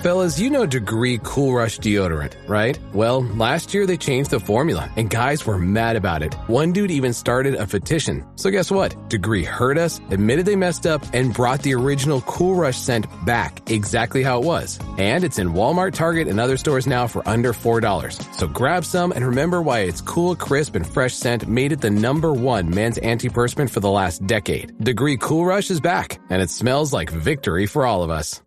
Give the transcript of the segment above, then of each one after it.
Fellas, you know Degree Cool Rush deodorant, right? Well, last year they changed the formula, and guys were mad about it. One dude even started a petition. So guess what? Degree heard us, admitted they messed up, and brought the original Cool Rush scent back exactly how it was. And it's in Walmart, Target, and other stores now for under $4. So grab some and remember why its cool, crisp, and fresh scent made it the #1 men's antiperspirant for the last decade. Degree Cool Rush is back, and it smells like victory for all of us.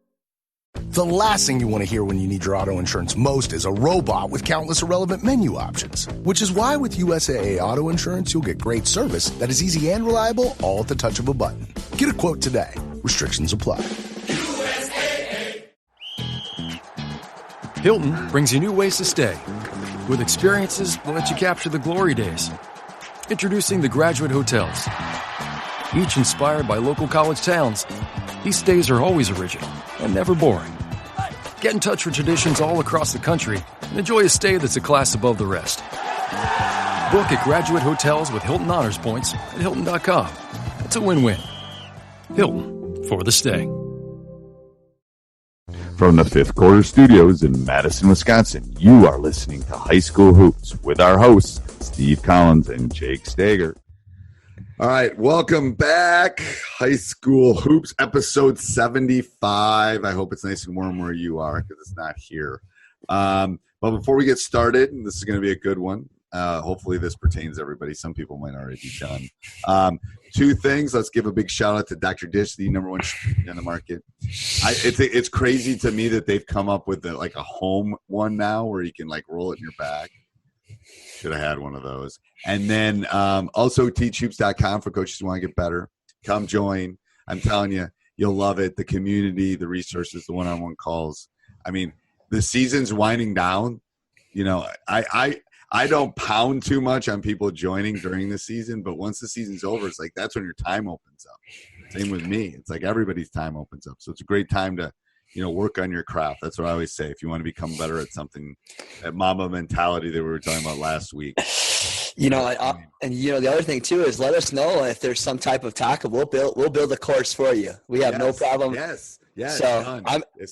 The last thing you want to hear when you need your auto insurance most is a robot with countless irrelevant menu options. Which is why with USAA Auto Insurance, you'll get great service that is easy and reliable, all at the touch of a button. Get a quote today. Restrictions apply. USAA. Hilton brings you new ways to stay, with experiences that let you capture the glory days. Introducing the Graduate Hotels. Each inspired by local college towns, these stays are always original and never boring. Get in touch with traditions all across the country and enjoy a stay that's a class above the rest. Book at Graduate Hotels with Hilton Honors Points at Hilton.com. It's a win-win. Hilton, for the stay. From the Fifth Quarter Studios in Madison, Wisconsin, you are listening to High School Hoops with our hosts, Steve Collins and Jake Steger. All right, welcome back. High School Hoops, episode 75. I hope it's nice and warm where you are because it's not here. But before we get started, and this is going to be a good one. Hopefully this pertains to everybody. Some people might already be done. Two things. Let's give a big shout out to Dr. Dish, the #1 in the market. It's crazy to me that they've come up with a home one now where you can roll it in your bag. Should have had one of those. And then also teachhoops.com for coaches who want to get better. Come join. I'm telling you, you'll love it. The community, the resources, the one-on-one calls. I mean, the season's winding down. You know, I don't pound too much on people joining during the season, but once the season's over, it's like that's when your time opens up. Same with me. It's like everybody's time opens up. So it's a great time to work on your craft. That's what I always say. If you want to become better at something, that Mamba mentality that we were talking about last week. The other thing too is let us know if there's some type of tackle. We'll build a course for you. We have no problem. Yes. So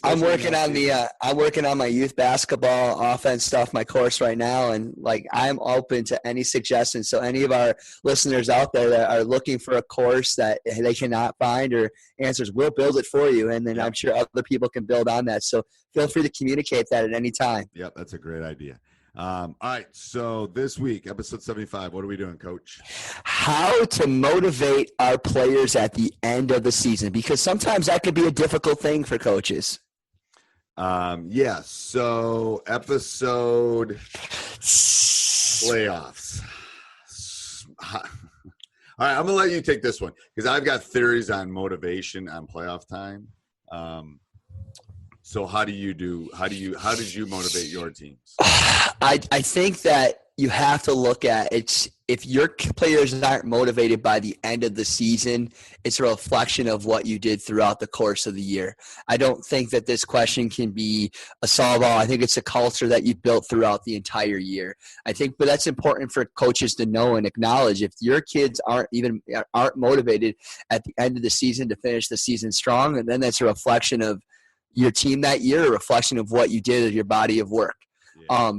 I'm working on my youth basketball offense stuff, my course right now, and I'm open to any suggestions. So any of our listeners out there that are looking for a course that they cannot find or answers, we'll build it for you, and then I'm sure other people can build on that. So feel free to communicate that at any time. Yep, that's a great idea. All right, so this week, episode 75, what are we doing, Coach? How to motivate our players at the end of the season, because sometimes that could be a difficult thing for coaches. So episode playoffs. All right, I'm going to let you take this one because I've got theories on motivation on playoff time. So how did you motivate your teams? I think that you have to look at it. If your players aren't motivated by the end of the season, it's a reflection of what you did throughout the course of the year. I don't think that this question can be a solve-all. I think it's a culture that you built throughout the entire year. But that's important for coaches to know and acknowledge. If your kids aren't motivated at the end of the season to finish the season strong, and then that's a reflection of your team that year, a reflection of what you did of your body of work.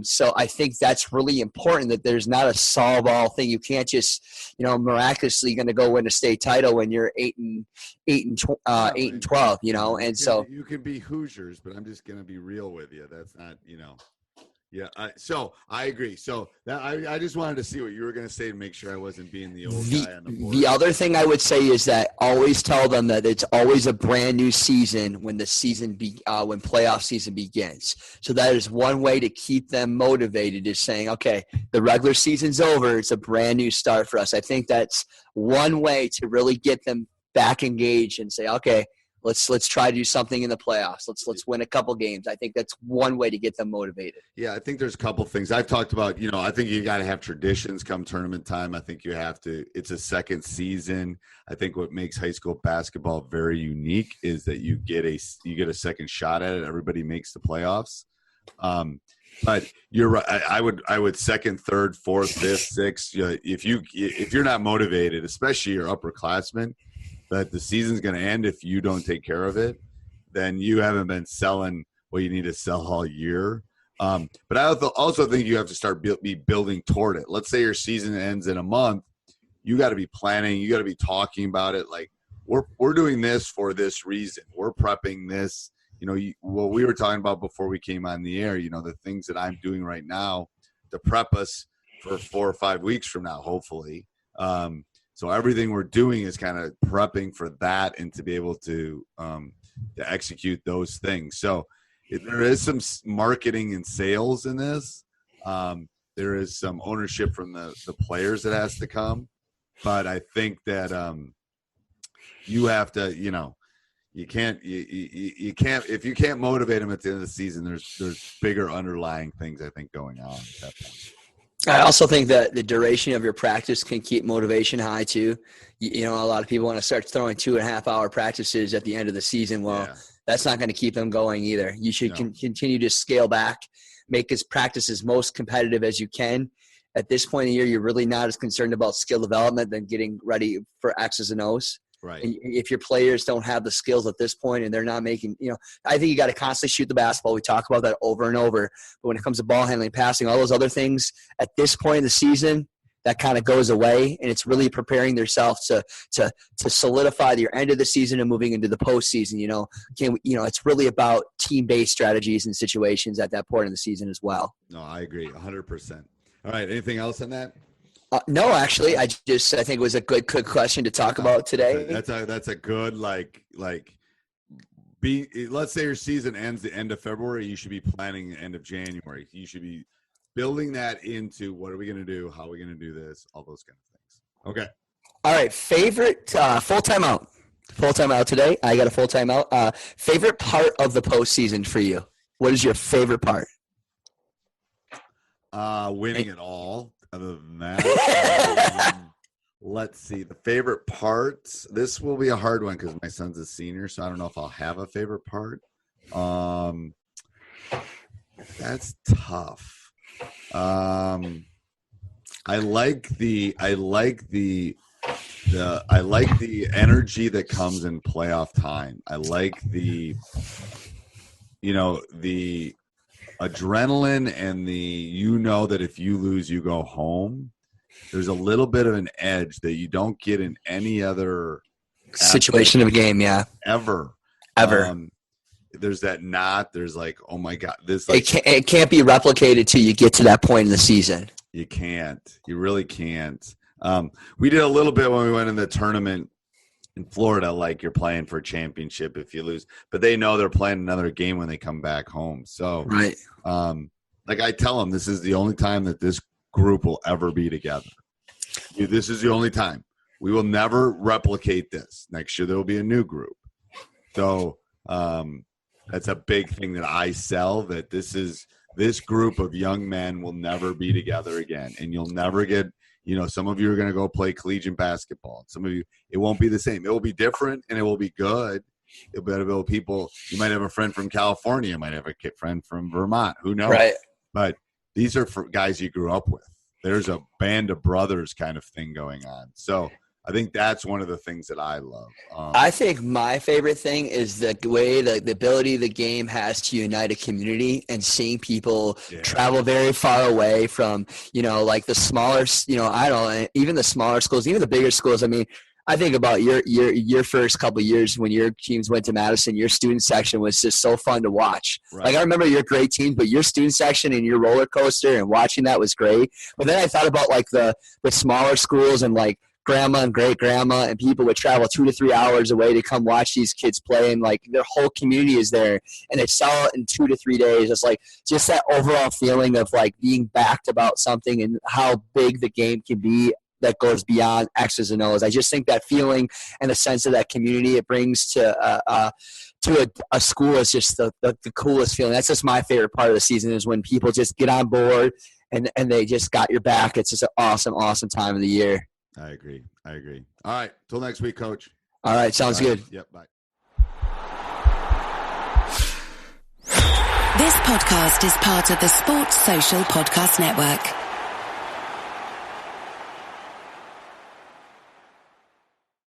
So I think that's really important, that there's not a solve-all thing. You can't just, miraculously going to go win a state title when you're 8 and 12, And so you can be Hoosiers, but I'm just going to be real with you. That's not, Yeah. So I agree. So that I just wanted to see what you were going to say to make sure I wasn't being the old guy on the board. The other thing I would say is that always tell them that it's always a brand new season when the season when playoff season begins. So that is one way to keep them motivated, is saying, okay, the regular season's over. It's a brand new start for us. I think that's one way to really get them back engaged and say, okay, let's try to do something in the playoffs. Let's win a couple games. I think that's one way to get them motivated. Yeah, I think there's a couple things. I've talked about, I think you got to have traditions come tournament time. I think you have to – it's a second season. I think what makes high school basketball very unique is that you get a second shot at it. Everybody makes the playoffs. But you're right. I would second, third, fourth, fifth, sixth. If you're not motivated, especially your upperclassmen, that the season's going to end if you don't take care of it, then you haven't been selling what you need to sell all year. But I also think you have to start be building toward it. Let's say your season ends in a month. You got to be planning. You got to be talking about it. Like, we're doing this for this reason. We're prepping this. What we were talking about before we came on the air, the things that I'm doing right now to prep us for 4 or 5 weeks from now, hopefully. So everything we're doing is kind of prepping for that and to be able to execute those things. So there is some marketing and sales in this. There is some ownership from the players that has to come. But I think that you have to, you can't if you can't motivate them at the end of the season, there's bigger underlying things I think going on at that point. I also think that the duration of your practice can keep motivation high too. A lot of people want to start throwing 2.5-hour practices at the end of the season. Well, that's not going to keep them going either. You should continue to scale back, make his practice as most competitive as you can. At this point in the year, you're really not as concerned about skill development than getting ready for X's and O's. Right. And if your players don't have the skills at this point and they're not making, I think you got to constantly shoot the basketball. We talk about that over and over. But when it comes to ball handling, passing, all those other things, at this point in the season, that kind of goes away. And it's really preparing themselves to solidify your end of the season and moving into the postseason. It's really about team-based strategies and situations at that point in the season as well. No, I agree 100%. All right. Anything else on that? No, actually, I think it was a good question to talk about today. That's a good let's say your season ends the end of February. You should be planning the end of January. You should be building that into what are we going to do? How are we going to do this? All those kind of things. Okay. All right. Favorite full-time out. Full-time out today. I got a full-time out. Favorite part of the postseason for you? What is your favorite part? Winning it all. Other than that, let's see. The favorite parts. This will be a hard one because my son's a senior, so I don't know if I'll have a favorite part. That's tough. I like the energy that comes in playoff time. I like the adrenaline and that if you lose, you go home. There's a little bit of an edge that you don't get in any other situation of a game. Yeah. Ever. There's that there's like, oh my God, this it can't be replicated till you get to that point in the season. You can't. You really can't. We did a little bit when we went in the tournament in Florida, like you're playing for a championship if you lose, but they know they're playing another game when they come back home. So, right. Like I tell them, this is the only time that this group will ever be together. This is the only time. We will never replicate this. Next year, there will be a new group. So that's a big thing that I sell, that this group of young men will never be together again. And you'll never get, some of you are going to go play collegiate basketball. Some of you, it won't be the same. It will be different and it will be good. It'll be people. You might have a friend from California. You might have a friend from Vermont. Who knows? Right. But these are for guys you grew up with. There's a band of brothers kind of thing going on. So I think that's one of the things that I love. I think my favorite thing is the way the ability the game has to unite a community and seeing people travel very far away from, like the smaller, I don't know, even the smaller schools, even the bigger schools. I mean, I think about your first couple of years when your teams went to Madison, your student section was just so fun to watch. Right. Like I remember your great teams, but your student section and your roller coaster and watching that was great. But then I thought about like the smaller schools and like grandma and great grandma and people would travel 2 to 3 hours away to come watch these kids play, and like their whole community is there and they sell it in 2 to 3 days. It's like just that overall feeling of like being backed about something and how big the game can be that goes beyond X's and O's. I just think that feeling and the sense of that community it brings to a school is just the coolest feeling. That's just my favorite part of the season, is when people just get on board and they just got your back. It's just an awesome, awesome time of the year. I agree. All right. Till next week, Coach. All right. Sounds good. Yep. Bye. This podcast is part of the Sports Social Podcast Network.